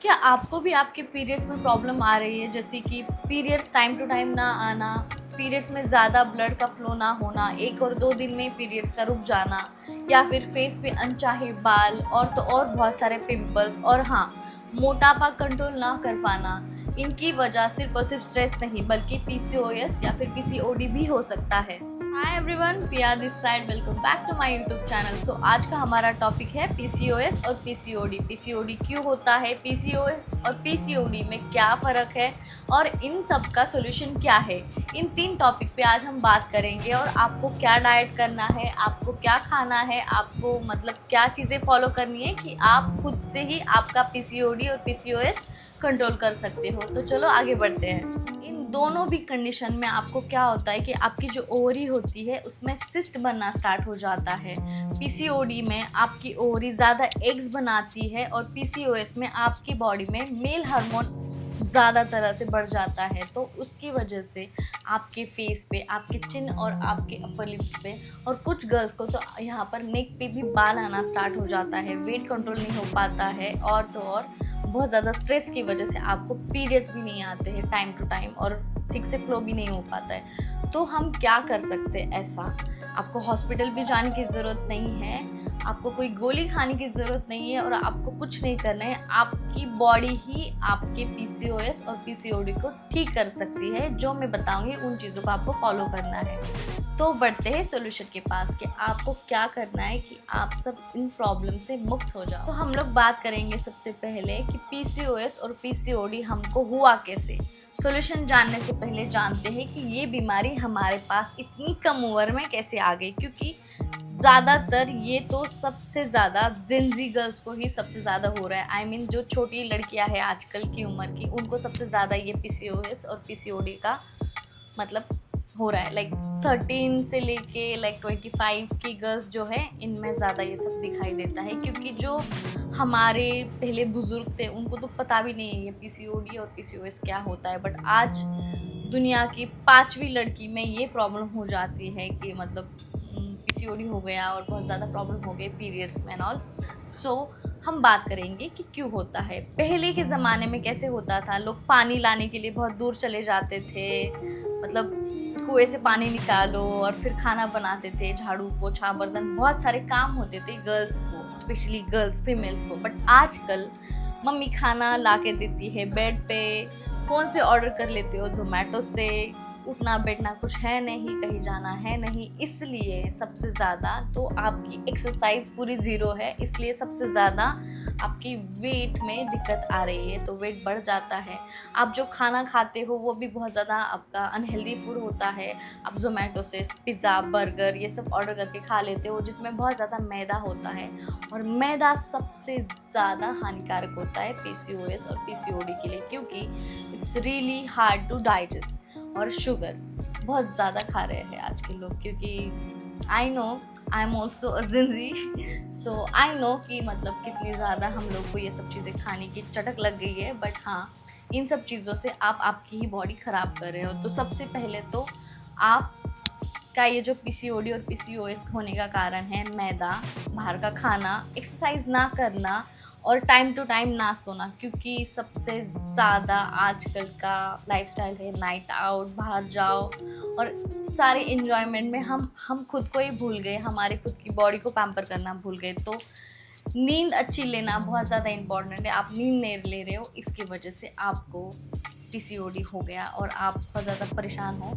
क्या आपको भी आपके पीरियड्स में प्रॉब्लम आ रही है, जैसे कि पीरियड्स टाइम टू टाइम ना आना, पीरियड्स में ज़्यादा ब्लड का फ्लो ना होना, 1 और 2 दिन में पीरियड्स का रुक जाना, या फिर फेस पे अनचाहे बाल और तो और बहुत सारे पिंपल्स, और हाँ, मोटापा कंट्रोल ना कर पाना। इनकी वजह सिर्फ और सिर्फ स्ट्रेस नहीं बल्कि पीसीओएस या फिर पीसीओडी भी हो सकता है। Hi everyone, Piya this side, welcome back to my YouTube channel. So आज का हमारा टॉपिक है पीसीओएस और पीसीओडी। पीसीओडी क्यों होता है, पीसीओएस और पीसीओडी में क्या फ़र्क है और इन सब का सोल्यूशन क्या है। इन 3 टॉपिक पे आज हम बात करेंगे, और आपको क्या डाइट करना है, आपको क्या खाना है, आपको मतलब क्या चीज़ें फॉलो करनी है कि आप खुद से ही आपका पीसीओडी और पीसीओएस कंट्रोल कर सकते हो। तो चलो आगे बढ़ते हैं। इन दोनों भी कंडीशन में आपको क्या होता है कि आपकी जो ओवरी होती है उसमें सिस्ट बनना स्टार्ट हो जाता है। पीसीओडी में आपकी ओवरी ज़्यादा एग्स बनाती है, और पीसीओएस में आपकी बॉडी में मेल हार्मोन ज़्यादा तरह से बढ़ जाता है। तो उसकी वजह से आपके फेस पे, आपके चिन और आपके अपर लिप्स पे, और कुछ गर्ल्स को तो यहाँ पर नेक पे भी बाल आना स्टार्ट हो जाता है, वेट कंट्रोल नहीं हो पाता है, और तो और बहुत ज़्यादा स्ट्रेस की वजह से आपको पीरियड्स भी नहीं आते हैं टाइम टू टाइम, और ठीक से फ्लो भी नहीं हो पाता है। तो हम क्या कर सकते हैं ऐसा? आपको हॉस्पिटल भी जाने की ज़रूरत नहीं है, आपको कोई गोली खाने की ज़रूरत नहीं है, और आपको कुछ नहीं करना है। आपकी बॉडी ही आपके पीसीओएस और पीसीओडी को ठीक कर सकती है। जो मैं बताऊंगी उन चीज़ों को आपको फॉलो करना है। तो बढ़ते हैं सोल्यूशन के पास कि आपको क्या करना है कि आप सब इन प्रॉब्लम से मुक्त हो जाओ। तो हम लोग बात करेंगे सबसे पहले कि पीसीओएस और पीसीओडी हमको हुआ कैसे। सॉल्यूशन जानने से पहले जानते हैं कि ये बीमारी हमारे पास इतनी कम उम्र में कैसे आ गई, क्योंकि ज़्यादातर ये तो सबसे ज़्यादा जिंजी गर्ल्स को ही सबसे ज़्यादा हो रहा है। आई मीन जो छोटी लड़कियां हैं आजकल की उम्र की, उनको सबसे ज़्यादा ये पीसीओएस और पीसीओडी का मतलब हो रहा है। लाइक 13 से लेके लाइक 25 की गर्ल्स जो है, इनमें ज़्यादा ये सब दिखाई देता है, क्योंकि जो हमारे पहले बुजुर्ग थे उनको तो पता भी नहीं है ये पीसीओडी और पीसीओएस क्या होता है। बट आज दुनिया की 5वीं लड़की में ये प्रॉब्लम हो जाती है कि मतलब पीसीओडी हो गया और बहुत ज़्यादा प्रॉब्लम हो गई पीरियड्स में एंड ऑल। सो हम बात करेंगे कि क्यों होता है। पहले के ज़माने में कैसे होता था, लोग पानी लाने के लिए बहुत दूर चले जाते थे, मतलब कुएं से पानी निकालो और फिर खाना बनाते थे, झाड़ू पोछा बर्तन, बहुत सारे काम होते थे गर्ल्स को, स्पेशली गर्ल्स फीमेल्स को। बट आजकल मम्मी खाना ला के देती है बेड पे, फ़ोन से ऑर्डर कर लेते हो जोमेटो से, उठना बैठना कुछ है नहीं, कहीं जाना है नहीं, इसलिए सबसे ज़्यादा तो आपकी एक्सरसाइज पूरी ज़ीरो है, इसलिए सबसे ज़्यादा आपकी वेट में दिक्कत आ रही है। तो वेट बढ़ जाता है। आप जो खाना खाते हो वो भी बहुत ज़्यादा आपका अनहेल्दी फूड होता है। आप जोमेटो से पिज़्ज़ा बर्गर ये सब ऑर्डर करके खा लेते हो, जिसमें बहुत ज़्यादा मैदा होता है, और मैदा सबसे ज़्यादा हानिकारक होता है पीसीओएस और पीसीओडी के लिए, क्योंकि it's really hard to digest. और शुगर बहुत ज़्यादा खा रहे हैं आज के लोग, क्योंकि I know I am also a Gen Z, so I know कि मतलब कितनी ज़्यादा हम लोग को ये सब चीज़ें खाने की चटक लग गई है। बट हाँ, इन सब चीज़ों से आप आपकी ही बॉडी ख़राब कर रहे हो। तो सबसे पहले तो आप का ये जो पीसीओडी और पीसीओएस होने का कारण है मैदा, बाहर का खाना, एक्सरसाइज ना करना, और टाइम टू टाइम ना सोना, क्योंकि सबसे ज़्यादा आजकल का लाइफस्टाइल है नाइट आउट, बाहर जाओ, और सारे इन्जॉयमेंट में हम खुद को ही भूल गए, हमारी खुद की बॉडी को पैम्पर करना भूल गए। तो नींद अच्छी लेना बहुत ज़्यादा इम्पॉर्टेंट है। आप नींद नहीं ले रहे हो, इसकी वजह से आपको पीसीओडी हो गया और आप बहुत ज़्यादा परेशान हो।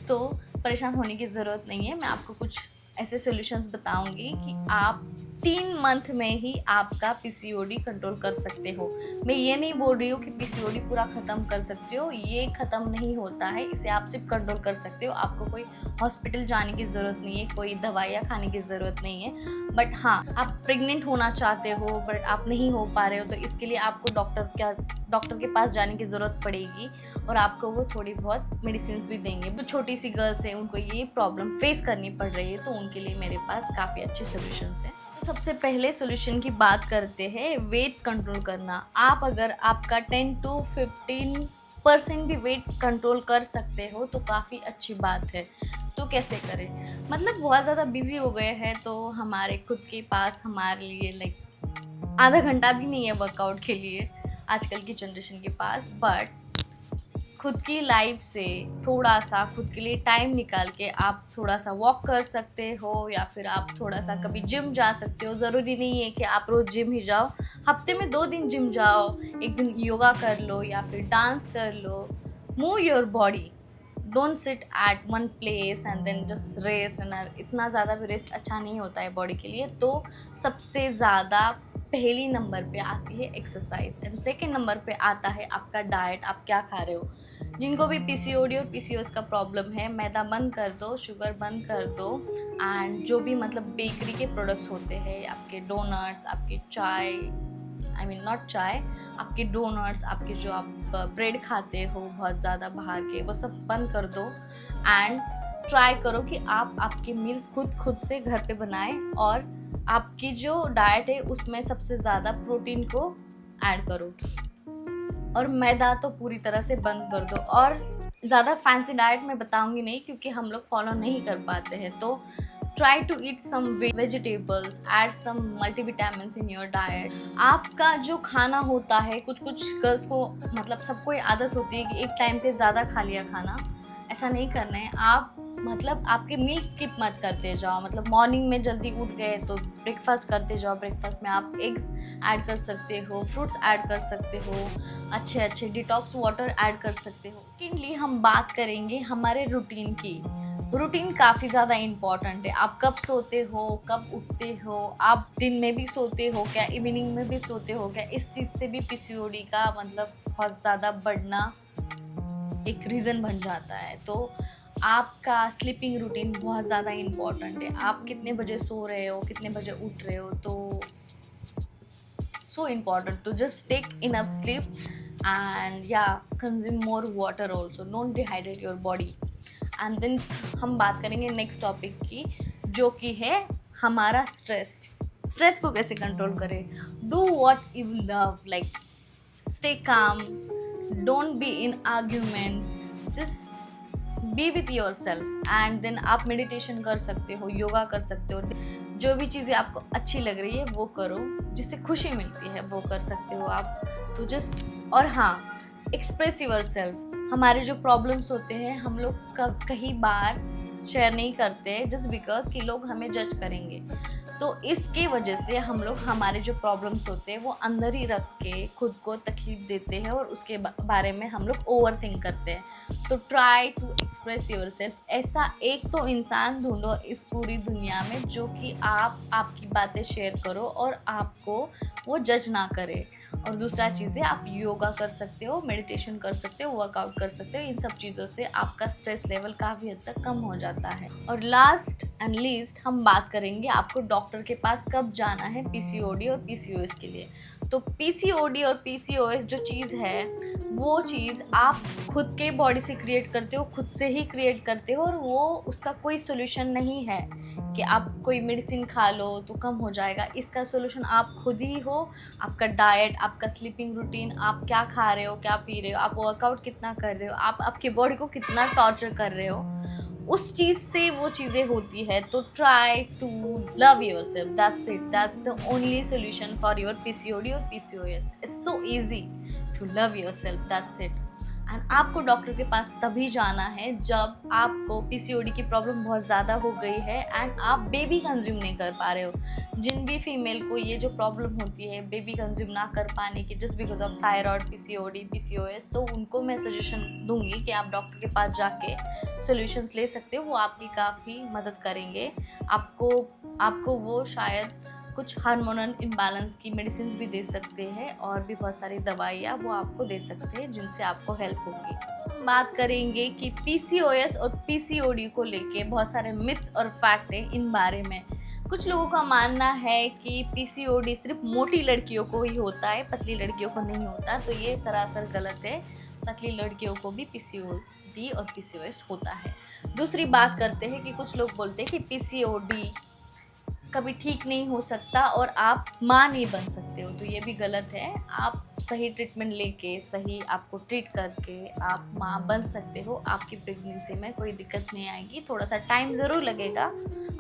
तो परेशान होने की ज़रूरत नहीं है। मैं आपको कुछ ऐसे सॉल्यूशंस बताऊंगी कि आप 3 मंथ में ही आपका पीसीओडी कंट्रोल कर सकते हो। मैं ये नहीं बोल रही हूँ कि पीसीओडी पूरा ख़त्म कर सकते हो, ये ख़त्म नहीं होता है, इसे आप सिर्फ कंट्रोल कर सकते हो। आपको कोई हॉस्पिटल जाने की ज़रूरत नहीं है, कोई दवाइयाँ खाने की ज़रूरत नहीं है। बट हाँ, आप प्रेग्नेंट होना चाहते हो बट आप नहीं हो पा रहे हो, तो इसके लिए आपको डॉक्टर के पास जाने की ज़रूरत पड़ेगी, और आपको वो थोड़ी बहुत मेडिसिन भी देंगे। जो छोटी सी गर्ल्स हैं उनको ये प्रॉब्लम फेस करनी पड़ रही है, तो उनके लिए मेरे पास काफ़ी अच्छे सोल्यूशंस हैं। तो सबसे पहले सोल्यूशन की बात करते हैं, वेट कंट्रोल करना। आप अगर आपका 10 to 15% भी वेट कंट्रोल कर सकते हो तो काफ़ी अच्छी बात है। तो कैसे करें? मतलब बहुत ज़्यादा बिजी हो गए हैं, तो हमारे खुद के पास हमारे लिए लाइक आधा घंटा भी नहीं है वर्कआउट के लिए। आजकल की जनरेशन के पास। बट खुद की लाइफ से थोड़ा सा खुद के लिए टाइम निकाल के आप थोड़ा सा वॉक कर सकते हो, या फिर आप थोड़ा सा कभी जिम जा सकते हो। ज़रूरी नहीं है कि आप रोज़ जिम ही जाओ, हफ्ते में 2 दिन जिम जाओ, एक दिन योगा कर लो या फिर डांस कर लो। Move your body, don't sit at one place and then just rest. And इतना ज़्यादा भी रेस्ट अच्छा नहीं होता है बॉडी के लिए। तो सबसे ज़्यादा पहली नंबर पे आती है एक्सरसाइज, एंड सेकंड नंबर पे आता है आपका डाइट, आप क्या खा रहे हो। जिनको भी पीसीओडी और पीसीओएस का प्रॉब्लम है, मैदा बंद कर दो, शुगर बंद कर दो, एंड जो भी मतलब बेकरी के प्रोडक्ट्स होते हैं, आपके डोनट्स, आपके चाय, आई मीन नॉट चाय, आपके डोनट्स, आपके जो आप ब्रेड खाते हो बहुत ज़्यादा बाहर के, वो सब बंद कर दो। एंड ट्राई करो कि आप आपके मील्स खुद से घर पे बनाएं, और आपकी जो डाइट है उसमें सबसे ज़्यादा प्रोटीन को ऐड करो, और मैदा तो पूरी तरह से बंद कर दो। और ज़्यादा फैंसी डाइट मैं बताऊंगी नहीं, क्योंकि हम लोग फॉलो नहीं कर पाते हैं। तो try to eat some vegetables, add some multivitamins in your diet. आपका जो खाना होता है, कुछ गर्ल्स को मतलब सबको ये आदत होती है कि एक टाइम पे ज़्यादा खा लिया खाना, ऐसा नहीं करना है। आप मतलब आपके मील स्किप मत करते जाओ। मतलब मॉर्निंग में जल्दी उठ गए तो ब्रेकफास्ट करते जाओ। ब्रेकफास्ट में आप एग्स ऐड कर सकते हो, फ्रूट्स ऐड कर सकते हो, अच्छे डिटॉक्स वाटर ऐड कर सकते हो। लेकिन लिए हम बात करेंगे हमारे रूटीन की। रूटीन काफ़ी ज़्यादा इम्पॉर्टेंट है। आप कब सोते हो, कब उठते हो, आप दिन में भी सोते हो क्या, इवनिंग में भी सोते हो क्या, इस चीज़ से भी पीसीओडी का मतलब बहुत ज़्यादा बढ़ना एक रीज़न बन जाता है। तो आपका स्लीपिंग रूटीन बहुत ज़्यादा इम्पॉर्टेंट है। आप कितने बजे सो रहे हो, कितने बजे उठ रहे हो, तो so important to just take enough sleep and consume more water also, don't dehydrate your body. And then हम बात करेंगे नेक्स्ट टॉपिक की, जो कि है हमारा स्ट्रेस को कैसे कंट्रोल करें। Do what you love, like stay calm, don't be in arguments, just be with yourself. And then आप मेडिटेशन कर सकते हो, योगा कर सकते हो, जो भी चीज़ें आपको अच्छी लग रही है वो करो, जिससे खुशी मिलती है वो कर सकते हो आप। तो जस्ट, और हाँ, एक्सप्रेस योर सेल्फ। हमारे जो प्रॉब्लम्स होते हैं हम लोग कई बार शेयर नहीं करते जस्ट बिकॉज कि लोग हमें जज करेंगे। तो इसके वजह से हम लोग हमारे जो प्रॉब्लम्स होते हैं वो अंदर ही रख के खुद को तकलीफ देते हैं, और उसके बारे में हम लोग ओवर थिंक करते हैं। तो try to express yourself. ऐसा एक तो इंसान ढूंढो इस पूरी दुनिया में जो कि आपकी बातें शेयर करो और आपको वो जज ना करे। और दूसरा चीज़ है, आप योगा कर सकते हो, मेडिटेशन कर सकते हो, वर्कआउट कर सकते हो। इन सब चीज़ों से आपका स्ट्रेस लेवल काफ़ी हद तक कम हो जाता है। और लास्ट एंड लीस्ट हम बात करेंगे आपको डॉक्टर के पास कब जाना है पीसीओडी और पीसीओएस के लिए। तो पीसीओडी और पीसीओएस जो चीज़ है वो चीज़ आप खुद के बॉडी से क्रिएट करते हो, खुद से ही क्रिएट करते हो, और वो उसका कोई सोल्यूशन नहीं है कि आप कोई मेडिसिन खा लो तो कम हो जाएगा। इसका सोल्यूशन आप खुद ही हो। आपका डाइट, आपका स्लीपिंग रूटीन, आप क्या खा रहे हो, क्या पी रहे हो, आप वर्कआउट कितना कर रहे हो, आप आपके बॉडी को कितना टॉर्चर कर रहे हो, उस चीज़ से वो चीज़ें होती है। तो try to love your self, that's it, that's the only solution for your PCOD और PCOS. It's so easy to love your self, that's it. And आपको डॉक्टर के पास तभी जाना है जब आपको पीसीओडी की प्रॉब्लम बहुत ज़्यादा हो गई है एंड आप बेबी कंज्यूम नहीं कर पा रहे हो। जिन भी फीमेल को ये जो प्रॉब्लम होती है बेबी कंज्यूम ना कर पाने की, just because of thyroid, PCOD, PCOS, तो उनको मैं सजेशन दूंगी कि आप डॉक्टर के पास जाके सॉल्यूशंस ले सकते हो। वो आपकी काफ़ी मदद करेंगे। आपको वो शायद कुछ हार्मोनल इम्बैलेंस की मेडिसिन भी दे सकते हैं, और भी बहुत सारी दवाइयाँ वो आपको दे सकते हैं जिनसे आपको हेल्प होगी। बात करेंगे कि पीसीओएस और पीसीओडी को लेके बहुत सारे मिथ्स और फैक्ट हैं इन बारे में। कुछ लोगों का मानना है कि पीसीओडी सिर्फ मोटी लड़कियों को ही होता है, पतली लड़कियों को नहीं होता। तो ये सरासर गलत है। पतली लड़कियों को भी पीसीओडी और पीसीओएस होता है। दूसरी बात करते हैं कि कुछ लोग बोलते हैं कि पीसीओडी कभी ठीक नहीं हो सकता और आप माँ नहीं बन सकते हो, तो ये भी गलत है। आप सही ट्रीटमेंट लेके, सही आपको ट्रीट करके आप माँ बन सकते हो। आपकी प्रेगनेंसी में कोई दिक्कत नहीं आएगी, थोड़ा सा टाइम ज़रूर लगेगा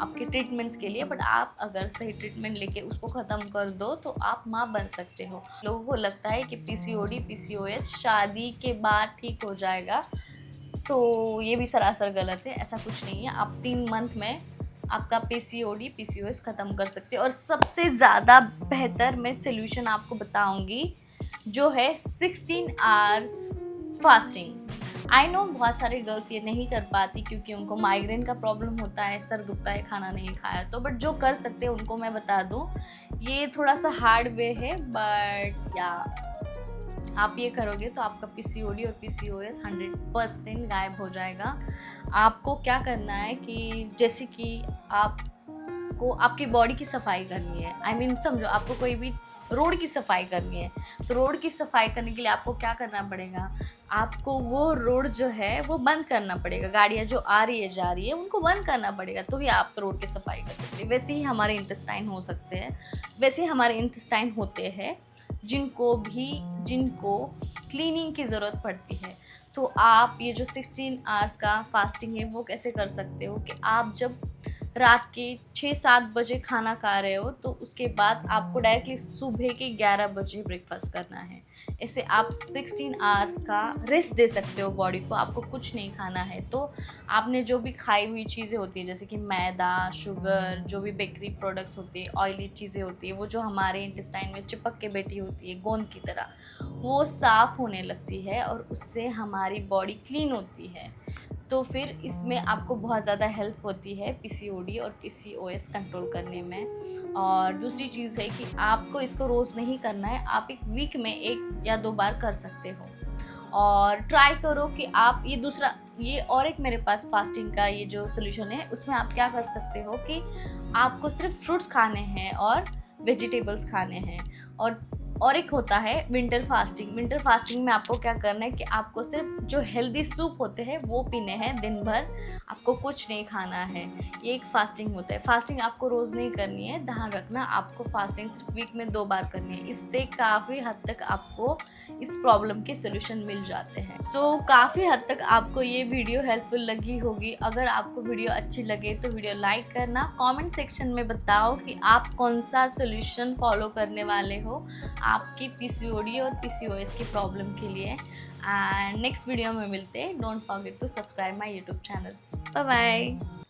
आपके ट्रीटमेंट्स के लिए, बट आप अगर सही ट्रीटमेंट लेके उसको ख़त्म कर दो तो आप माँ बन सकते हो। लोगों को लगता है कि PCOD PCOS शादी के बाद ठीक हो जाएगा, तो ये भी सरासर गलत है। ऐसा कुछ नहीं है। आप 3 मंथ में आपका PCOD PCOS ख़त्म कर सकते हो। और सबसे ज़्यादा बेहतर मैं सोल्यूशन आपको बताऊंगी, जो है 16 आवर्स फास्टिंग। आई नो बहुत सारे गर्ल्स ये नहीं कर पाती क्योंकि उनको माइग्रेन का प्रॉब्लम होता है, सर दुखता है खाना नहीं खाया तो, बट जो कर सकते हैं उनको मैं बता दूं, ये थोड़ा सा हार्ड वे है, बट या आप ये करोगे तो आपका PCOD और PCOS 100% गायब हो जाएगा। आपको क्या करना है कि जैसे कि आपको आपकी बॉडी की सफाई करनी है, I mean समझो आपको कोई भी रोड की सफाई करनी है, तो रोड की सफाई करने के लिए आपको क्या करना पड़ेगा, आपको वो रोड जो है वो बंद करना पड़ेगा। गाड़ियाँ जो आ रही है जा रही है उनको बंद करना पड़ेगा, तो ही आप रोड की सफाई कर सकते हैं। वैसे ही हमारे इंटेस्टाइन हो सकते हैं, वैसे ही हमारे इंटेस्टाइन होते हैं जिनको क्लीनिंग की ज़रूरत पड़ती है। तो आप ये जो 16 आवर्स का फास्टिंग है वो कैसे कर सकते हो कि आप जब रात के 6-7 बजे खाना खा रहे हो तो उसके बाद आपको डायरेक्टली सुबह के 11 बजे ब्रेकफास्ट करना है। ऐसे आप 16 आवर्स का रेस्ट दे सकते हो बॉडी को। आपको कुछ नहीं खाना है, तो आपने जो भी खाई हुई चीज़ें होती है जैसे कि मैदा, शुगर, जो भी बेकरी प्रोडक्ट्स होती है, ऑयली चीज़ें होती है, वो जो हमारे इंटेस्टाइन में चिपक के बैठी होती है गोंद की तरह, वो साफ़ होने लगती है और उससे हमारी बॉडी क्लीन होती है। तो फिर इसमें आपको बहुत ज़्यादा हेल्प होती है PCOD और PCOS कंट्रोल करने में। और दूसरी चीज़ है कि आपको इसको रोज़ नहीं करना है, आप एक वीक में 1 या 2 बार कर सकते हो। और ट्राई करो कि आप ये और एक मेरे पास फास्टिंग का ये जो सोल्यूशन है, उसमें आप क्या कर सकते हो कि आपको सिर्फ फ्रूट्स खाने हैं और वेजिटेबल्स खाने हैं। और एक होता है विंटर फास्टिंग में आपको क्या करना है कि आपको सिर्फ जो हेल्दी सूप होते हैं वो पीने हैं दिन भर, आपको कुछ नहीं खाना है। ये एक फास्टिंग होता है। फास्टिंग आपको रोज़ नहीं करनी है, ध्यान रखना, आपको फास्टिंग सिर्फ वीक में 2 बार करनी है। इससे काफ़ी हद तक आपको इस प्रॉब्लम के सोल्यूशन मिल जाते हैं। सो काफ़ी हद तक आपको ये वीडियो हेल्पफुल लगी होगी। अगर आपको वीडियो अच्छी लगे तो वीडियो लाइक करना, कमेंट सेक्शन में बताओ कि आप कौन सा सोल्यूशन फॉलो करने वाले हो आपकी PCOD और PCOS की प्रॉब्लम के लिए। एंड नेक्स्ट वीडियो में मिलते हैं। Don't forget to subscribe my YouTube channel. Bye bye.